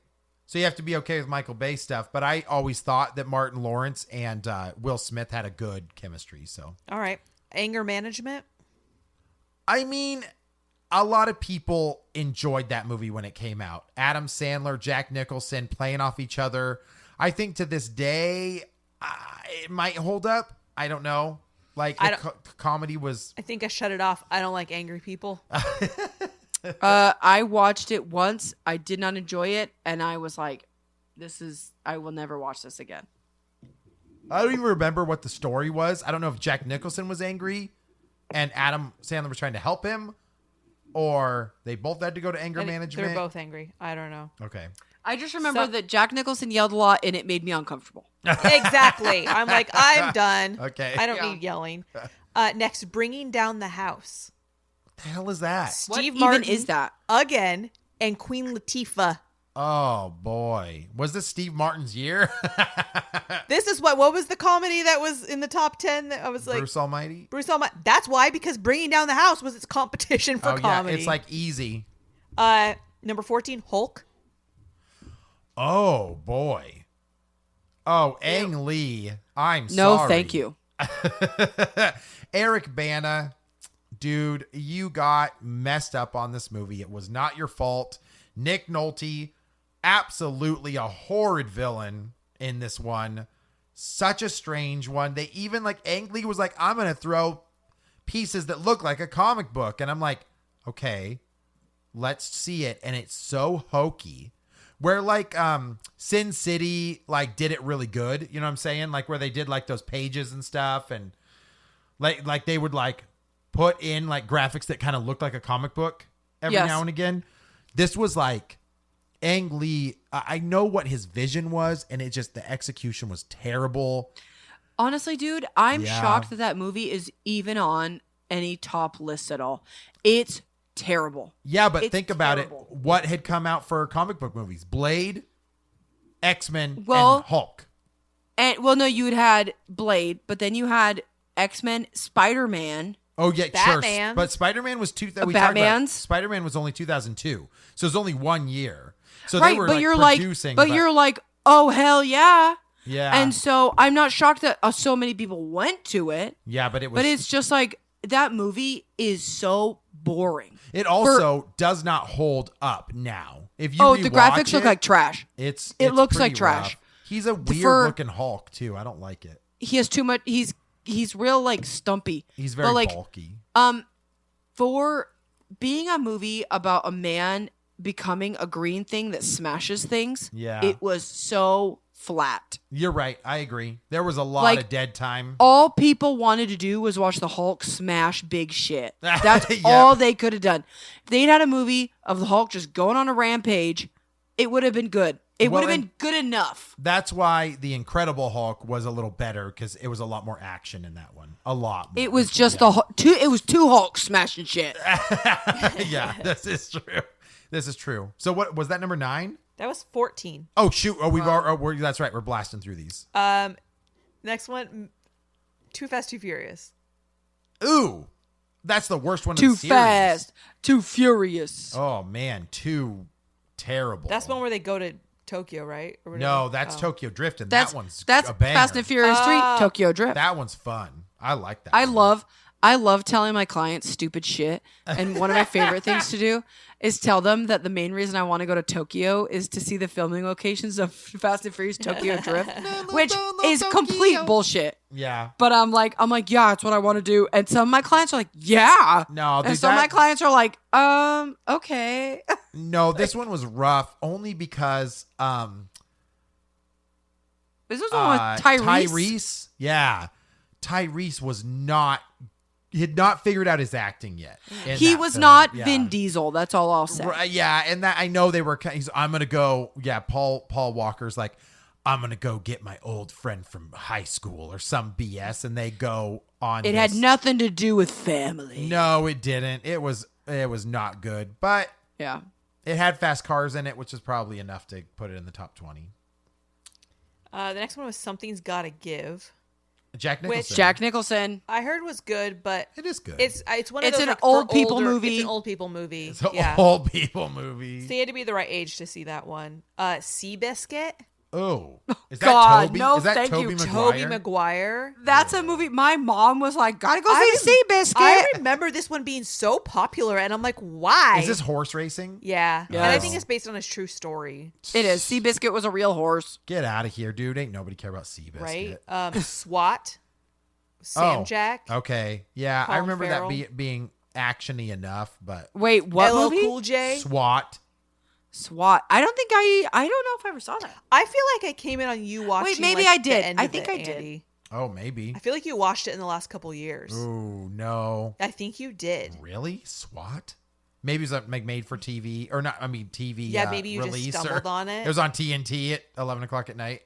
so you have to be okay with Michael Bay stuff. But I always thought that Martin Lawrence and Will Smith had a good chemistry. So, All right. Anger Management. I mean, a lot of people enjoyed that movie when it came out. Adam Sandler, Jack Nicholson playing off each other. I think to this day, it might hold up. I don't know. Like, the comedy was... I think I shut it off. I don't like angry people. I watched it once. I did not enjoy it. And I was like, I will never watch this again. I don't even remember what the story was. I don't know if Jack Nicholson was angry and Adam Sandler was trying to help him, or they both had to go to anger management. They're both angry. I don't know. Okay. I just remember So- that Jack Nicholson yelled a lot and it made me uncomfortable. Exactly. I'm like, I'm done. Okay. I don't Yeah. need yelling. Next, Bringing Down the House. What the hell is that? What Steve even Martin is that? again, and Queen Latifah. Oh boy, was this Steve Martin's year? This is what was the comedy that was in the top 10 that I was like Bruce Almighty. Bruce Almighty. That's why, because Bringing Down the House was its competition for comedy. Yeah, it's like easy. Number 14, Hulk. Oh boy. Oh, Ang Lee. I'm No, sorry. thank you. Eric Bana, dude, you got messed up on this movie. It was not your fault. Nick Nolte, absolutely a horrid villain in this one. Such a strange one. They even like Ang Lee was like, I'm going to throw pieces that look like a comic book. And I'm like, okay, let's see it. And it's so hokey. Where like Sin City like did it really good. You know what I'm saying? Like where they did like those pages and stuff. And like they would like put in like graphics that kind of looked like a comic book every Yes. now and again. This was like Ang Lee. I know what his vision was, and it just the execution was terrible. Honestly, dude, I'm Yeah. shocked that movie is even on any top list at all. It's terrible. Yeah, but It's think about terrible. it. What had come out for comic book movies? Blade, X-Men, Well- and Hulk. And well, no, you had Blade, but then you had X-Men, Spider-Man. Oh yeah, Batman. sure. But Spider-Man was Batman's? Spider-Man was only 2002, so it's only 1 year. So Right, they were but like you're producing. like, but you're like, oh hell yeah. yeah, And so I'm not shocked that so many people went to it, yeah, but it was. but it's just like that movie is so boring. It also does not hold up now. If you The rewatch graphics look it, like trash. It looks like trash. He's a weird For- looking Hulk too. I don't like it. He has too much. He's real like stumpy. He's very But, like, bulky. For being a movie about a man becoming a green thing that smashes things, Yeah. it was so flat. You're right. I agree. There was a lot Like, of dead time. All people wanted to do was watch the Hulk smash big shit. That's Yeah. all they could have done. If they'd had a movie of the Hulk just going on a rampage, it would have been good. It Well, would have and- been good enough. That's why the Incredible Hulk was a little better because it was a lot more action in that one. A lot more. It was just it was two Hulks smashing shit. Yeah, this is true. This is true. So what was that number 9? That was 14. Oh shoot! Oh, that's right. We're blasting through these. Next one, Too Fast, Too Furious. Ooh, that's the worst one. in Too the series. fast, too furious. Oh man, too terrible. That's one where they go to Tokyo, right? Or No, whatever. that's Oh. Tokyo Drift, and That's that one's that's a banger. Fast and Furious 3, Tokyo Drift. That one's fun. I like that. I one. love telling my clients stupid shit. And one of my favorite things to do is tell them that the main reason I want to go to Tokyo is to see the filming locations of Fast and Furious Tokyo Drift, which is complete bullshit. Yeah. But I'm like, yeah, it's what I want to do. And some of my clients are like, yeah. No, and dude, some of my that- clients are like, okay. No, this one was rough only because This was one with Tyrese. Yeah. Tyrese was not he had not figured out his acting yet. in He that was film. not Yeah. Vin Diesel. That's all I'll say. Right, yeah, and that I know they were I'm going to go, Paul Walker's like I'm going to go get my old friend from high school or some BS and they go on It had nothing to do with family. No, it didn't. It was not good, but Yeah. it had fast cars in it, which is probably enough to put it in the top 20. The next one was Something's Gotta Give. Jack Nicholson. Jack Nicholson. I heard was good, but It is good. it's one of It's those an like, for old people older- movie. It's an old people movie. It's an yeah. old people movie. So you had to be the right age to see that one. Seabiscuit. Oh, is that God, Toby? no, Is that thank Toby you. Maguire? Toby Maguire. That's a movie. My mom was like, gotta go I see Seabiscuit. I remember this one being so popular, and I'm like, why? Is this horse racing? Yeah. And Yes. I think it's based on a true story, It is. Seabiscuit was a real horse. Get out of here, dude. Ain't nobody care about Seabiscuit. right? SWAT. Sam Oh, Jack. Okay. Yeah, I Colin remember Farrell. that being action-y enough, but Wait, what LL movie? Cool J. SWAT. SWAT. I don't know if I ever saw that. I feel like I came in on you watching. maybe like, I the did. end I of think it, I did. Andy. Oh, maybe. I feel like you watched it in the last couple years. Ooh, no. I think you did. Really? SWAT? Maybe it was like made for TV or not. I mean, TV. Yeah, maybe you just release stumbled or, on it. It was on TNT at 11 o'clock at night.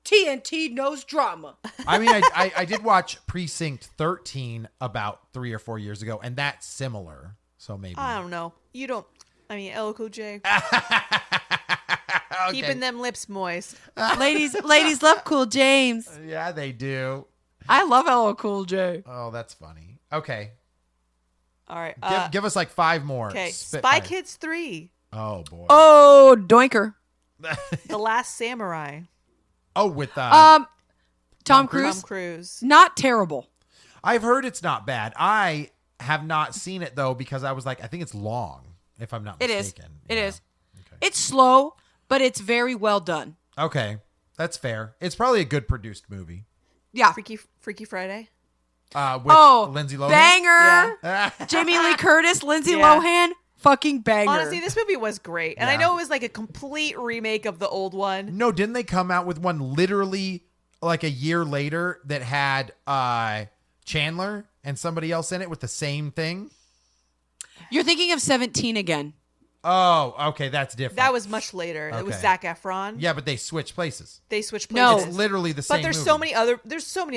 TNT knows drama. I mean, I did watch Precinct 13 about 3 or 4 years ago, and that's similar. So maybe. I don't know. You don't. I mean, LL Cool J. Keeping them lips moist. ladies love Cool James. Yeah, they do. I love LL Cool J. Oh, that's funny. Okay. All right. Give us like 5 more. Okay. Spit Spy fire. Kids 3. Oh, boy. Oh, Doinker. The Last Samurai. Oh, with Tom Tom Cruise. Cruise. Not terrible. I've heard it's not bad. I have not seen it though because I was like, I think it's long. If I'm not It is. mistaken. It Yeah. is. Okay. It's slow, but it's very well done. Okay, that's fair. It's probably a good produced movie. Yeah. Freaky Friday. With Lindsay Lohan. Banger. Yeah. Jamie Lee Curtis, Lindsay Yeah. Lohan, fucking banger. Honestly, this movie was great. And I Yeah. know it was like a complete remake of the old one. No, didn't they come out with one literally like a year later that had Chandler and somebody else in it with the same thing? You're thinking of 17 again. Oh, okay, that's different. That was much later. It was Okay. Zac Efron. Yeah, but they switched places. They switched No. places. It's literally the same But there's movie. so many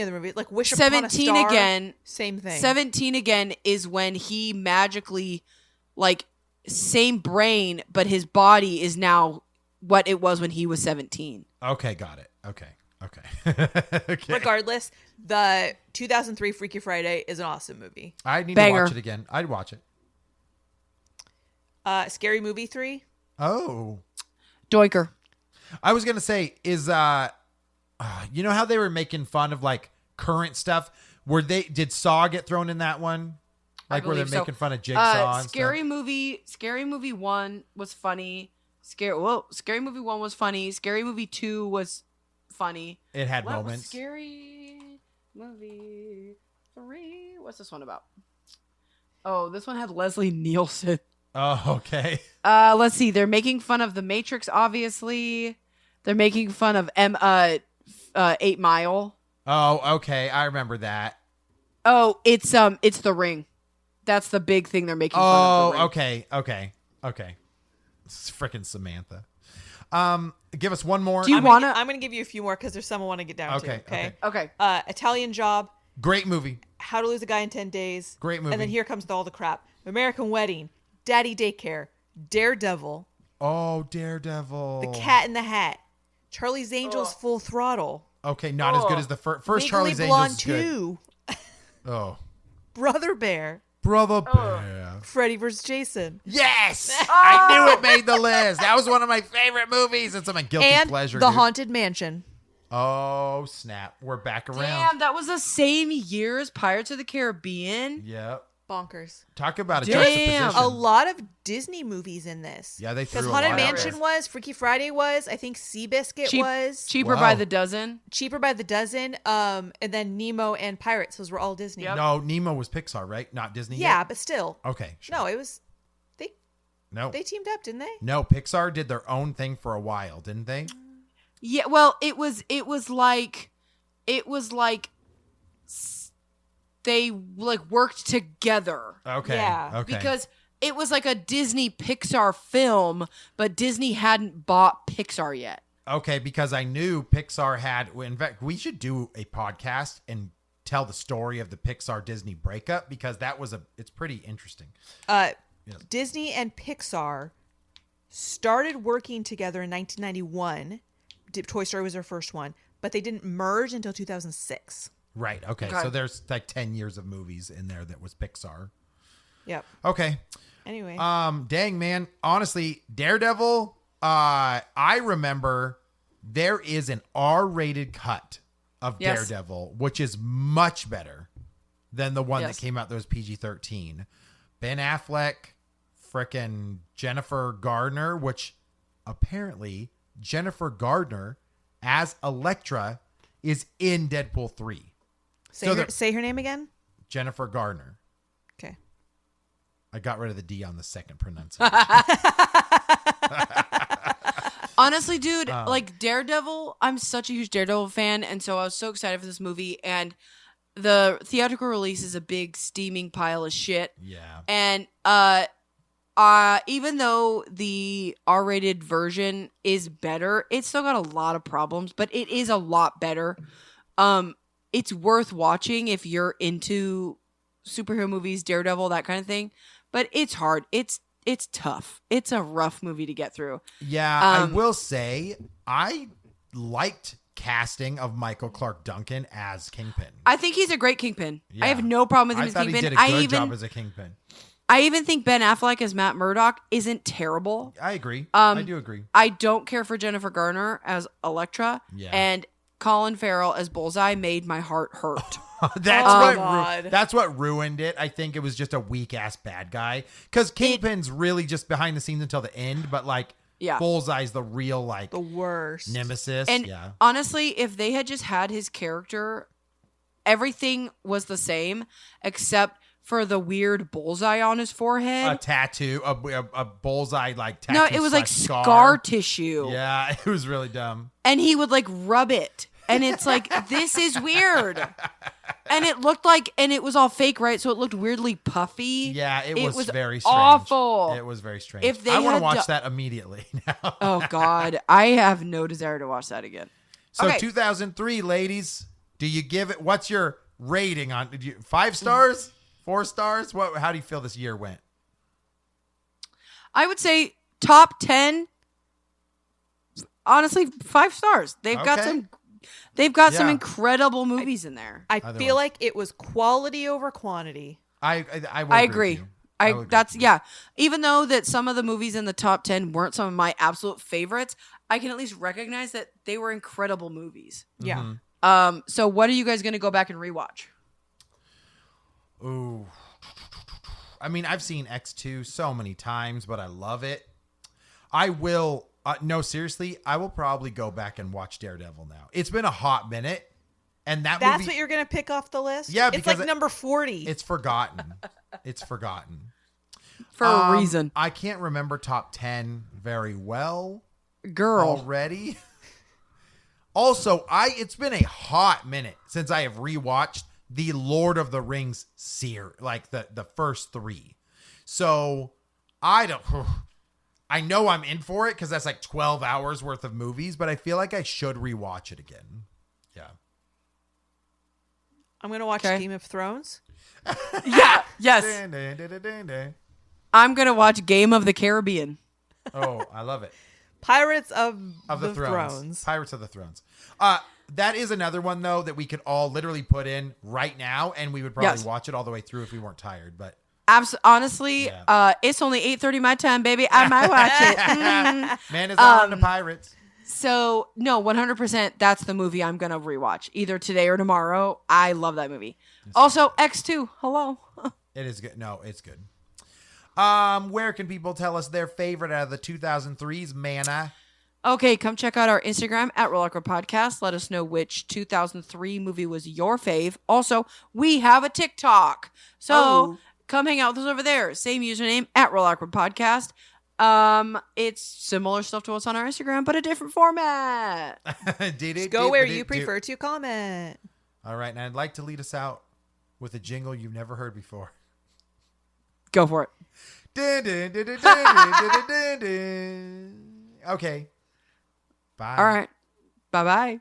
other movies like Wish Upon a 17 Star. again. Same thing. 17 again is when he magically, like, same brain, but his body is now what it was when he was 17. Okay, got it. Okay. Okay. Regardless, the 2003 Freaky Friday is an awesome movie. I need Banger. to watch it again. I'd watch it. Scary Movie 3. Oh. Doinker. I was going to say is you know how they were making fun of like current stuff? Did Saw get thrown in that one? Like where they're believe so. making fun of Jigsaw and Scary stuff? Movie 1 was funny. Scary Movie 1 was funny. Scary Movie 2 was funny. It had What was moments. Scary Movie 3? What's this one about? Oh, this one had Leslie Nielsen. Oh, okay. Let's see. They're making fun of The Matrix, obviously. They're making fun of 8 Mile. Oh, okay. I remember that. Oh, it's The Ring. That's the big thing they're making fun of. The Ring. Okay. This is freaking Samantha. Give us one more. Do you I'm going to give you a few more because there's some I want to get down Okay, to. Okay. Okay. Italian Job. Great movie. How to Lose a Guy in 10 Days. Great movie. And then here comes all the crap. American Wedding. Daddy Daycare. Daredevil. Oh, Daredevil. The Cat in the Hat. Charlie's Angels Full Throttle. Okay, not as good as the first Legally Charlie's Blonde Angels. Is good. 2. Oh, Brother Bear. Brother Bear. Freddy vs. Jason. Yes, I knew it made the list. That was one of my favorite movies. It's my guilty And pleasure. The dude. Haunted Mansion. Oh snap, we're back around. Damn, that was the same year as Pirates of the Caribbean. Yep. Bonkers. Talk about a Damn. juxtaposition. A lot of Disney movies in this. Yeah, they threw Because a Haunted lot out Mansion there. was, Freaky Friday was, I think Seabiscuit was, Cheaper Wow. by the dozen. Cheaper by the Dozen, and then Nemo and Pirates. Those were all Disney. Yep. No, Nemo was Pixar, right? Not Disney. Yeah, yet? but still. Okay. Sure. No, it was No. they teamed up, didn't they? No, Pixar did their own thing for a while, didn't they? Yeah, well, it was like they like worked together. Okay. Yeah. Okay. Because it was like a Disney Pixar film, but Disney hadn't bought Pixar yet. Okay, because I knew Pixar had. In fact, we should do a podcast and tell the story of the Pixar Disney breakup because it's pretty interesting. Disney and Pixar started working together in 1991. Toy Story was their first one, but they didn't merge until 2006. Right. Okay. Okay. So there's like 10 years of movies in there that was Pixar. Yep. Okay. Anyway. Dang man. Honestly, Daredevil. I remember there is an R-rated cut of Yes. Daredevil, which is much better than the one Yes. that came out that was PG-13. Ben Affleck, frickin' Jennifer Gardner, which apparently Jennifer Gardner as Elektra is in Deadpool 3. Say her name again. Jennifer Gardner. Okay. I got rid of the D on the second pronunciation. Honestly, dude, like Daredevil, I'm such a huge Daredevil fan, and so I was so excited for this movie. And the theatrical release is a big steaming pile of shit. Yeah. And even though the R-rated version is better, it's still got a lot of problems, but it is a lot better. It's worth watching if you're into superhero movies, Daredevil, that kind of thing. But it's hard. It's it's tough. It's a rough movie to get through. Yeah, I will say I liked casting of Michael Clark Duncan as Kingpin. I think he's a great Kingpin. Yeah. I have no problem with him I as thought Kingpin. he did a good job as a Kingpin. I even think Ben Affleck as Matt Murdock isn't terrible. I agree. I do agree. I don't care for Jennifer Garner as Elektra. Yeah. And Colin Farrell as Bullseye made my heart hurt. That's what ruined it. I think it was just a weak ass bad guy, because Kingpin's really just behind the scenes until the end, but like Bullseye's the real like the worst nemesis. And honestly, if they had just had his character, everything was the same except for the weird bullseye on his forehead. A tattoo, a bullseye like tattoo. No, it was like scar tissue. Yeah, it was really dumb. And he would like rub it. And it's like, this is weird. And it looked like, and it was all fake, right? So it looked weirdly puffy. Yeah, it was very strange. Awful. It was very strange. If they I want had to watch that immediately now. Oh, God. I have no desire to watch that again. So okay. 2003, ladies, do you give it, what's your rating on, 5 stars? 4 stars? How do you feel this year went? I would say top 10. Honestly, 5 stars. They've got some incredible movies in there. I feel like it was quality over quantity. I agree. Even though that some of the movies in the top 10 weren't some of my absolute favorites, I can at least recognize that they were incredible movies. Yeah. So what are you guys going to go back and rewatch? Ooh. I mean, I've seen X2 so many times, but I love it. I will, no, seriously, I will probably go back and watch Daredevil now. It's been a hot minute. And that's movie, what you're going to pick off the list? Yeah, it's like number 40. It's forgotten. It's forgotten. For a reason. I can't remember top 10 very well. Girl. Already. Also, it's been a hot minute since I have rewatched the Lord of the Rings series, like the first 3. So I know I'm in for it because that's like 12 hours worth of movies, but I feel like I should rewatch it again. Yeah. I'm going to watch Game of Thrones. Yeah. Yes. I'm going to watch Game of the Caribbean. Oh, I love it. Pirates of the Thrones. Pirates of the Thrones. That is another one, though, that we could all literally put in right now, and we would probably watch it all the way through if we weren't tired. But honestly, it's only 8:30 my time, baby. I might watch it. Man is on the Pirates. So, no, 100%, that's the movie I'm going to rewatch, either today or tomorrow. I love that movie. Also, X2, hello. It is good. No, it's good. Where can people tell us their favorite out of the 2003s, Manna? Okay, come check out our Instagram at Real Awkward Podcast. Let us know which 2003 movie was your fave. Also, we have a TikTok. So come hang out with us over there. Same username at Real Awkward Podcast. It's similar stuff to what's on our Instagram, but a different format. Go where you prefer to comment. All right, and I'd like to lead us out with a jingle you've never heard before. Go for it. Okay. Bye. All right. Bye-bye.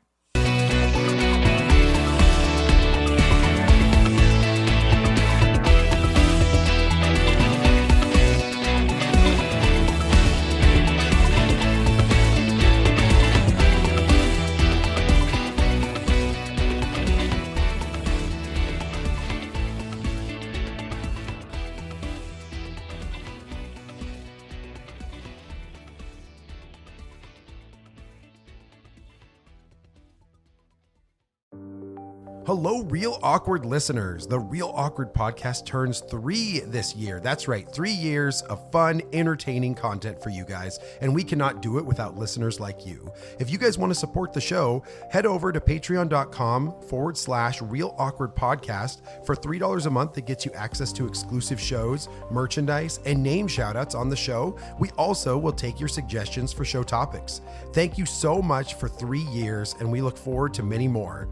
Hello, Real Awkward listeners. The Real Awkward Podcast turns 3 this year. That's right, 3 years of fun, entertaining content for you guys, and we cannot do it without listeners like you. If you guys want to support the show, head over to patreon.com/Real Awkward Podcast. For $3 a month, that gets you access to exclusive shows, merchandise, and name shoutouts on the show. We also will take your suggestions for show topics. Thank you so much for 3 years, and we look forward to many more.